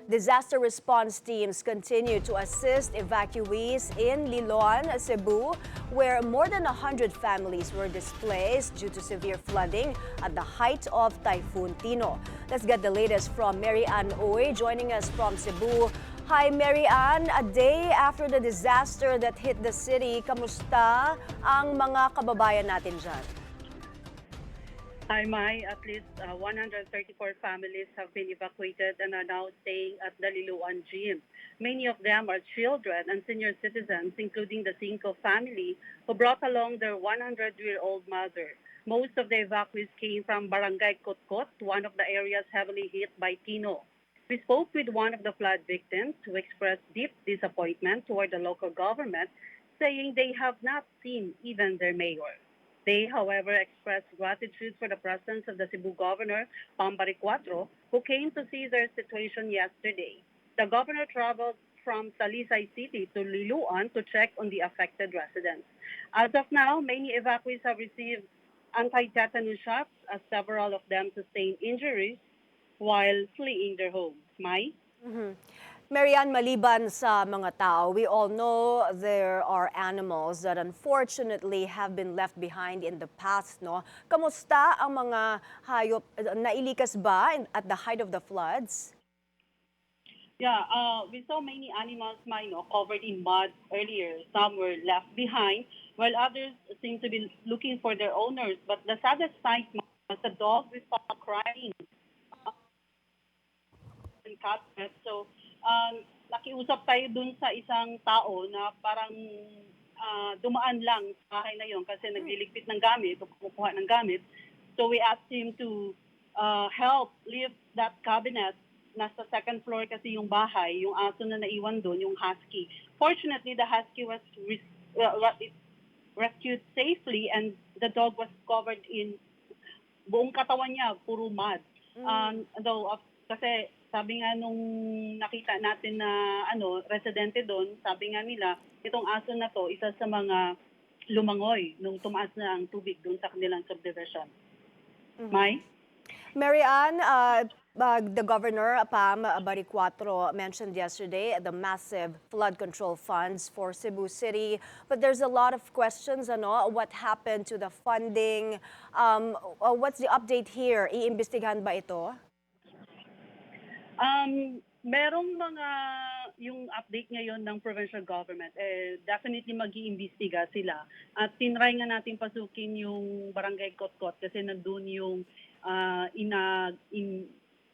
Disaster response teams continue to assist evacuees in Liloan, Cebu, where more than 100 families were displaced due to severe flooding at the height of Typhoon Tino. Let's get the latest from Mary Ann Uy, joining us from Cebu. Hi, Mary Ann. A day after the disaster that hit the city, kamusta ang mga kababayan natin dyan? Hi, Mai. At least 134 families have been evacuated and are now staying at the Liloan Gym. Many of them are children and senior citizens, including the Cinco family, who brought along their 100-year-old mother. Most of the evacuees came from Barangay Kotkot, one of the areas heavily hit by Tino. We spoke with one of the flood victims who expressed deep disappointment toward the local government, saying they have not seen even their mayor. They, however, expressed gratitude for the presence of the Cebu Governor, Pambari Cuatro, who came to see their situation yesterday. The governor traveled from Talisay City to Liloan to check on the affected residents. As of now, many evacuees have received anti-tetanus shots, as several of them sustained injuries while fleeing their homes. Mai? Marian, maliban sa mga tao, we all know there are animals that unfortunately have been left behind in the past, no? Kamusta ang mga hayop? Nailikas ba at the height of the floods? Yeah, we saw many animals, covered in mud earlier. Some were left behind, while others seem to be looking for their owners. But the saddest sight was the dog we saw crying and cats. So, nakiusap tayo dun sa isang tao na parang dumaan lang sa bahay na yon kasi nagliligpit ng gamit o kumukuha ng gamit. So we asked him to help lift that cabinet. Nasa second floor kasi yung bahay, yung aso na naiwan doon, yung husky. Fortunately, the husky was rescued safely and the dog was covered in buong katawan niya, puro mud. Kasi sabi nga nung nakita natin na residente doon, sabi nga nila, itong aso na to, isa sa mga lumangoy nung tumaas na ang tubig doon sa kanilang subdivision. Mai? Mary Ann, the governor, Pam Baricuatro, mentioned yesterday the massive flood control funds for Cebu City. But there's a lot of questions, what happened to the funding? What's the update here? Iimbestigahan ba ito? Merong yung update ngayon ng provincial government, definitely mag-iimbestiga sila. At tinry nga natin pasukin yung Barangay Kotkot kasi nandun yung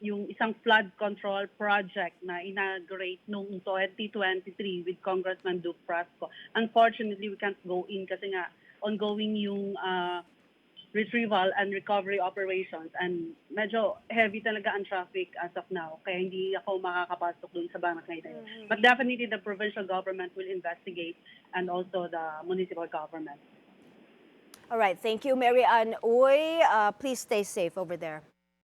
yung isang flood control project na inaugurate noong 2023 with Congressman Duke Frasco. Unfortunately, we can't go in kasi nga ongoing yung retrieval and recovery operations and medyo heavy talaga ang traffic as of now kaya hindi ako makakapasok dun sa barangay na yun. But definitely the provincial government will investigate and also the municipal government. All right, thank you, Mary Ann Uy. Please stay safe over there.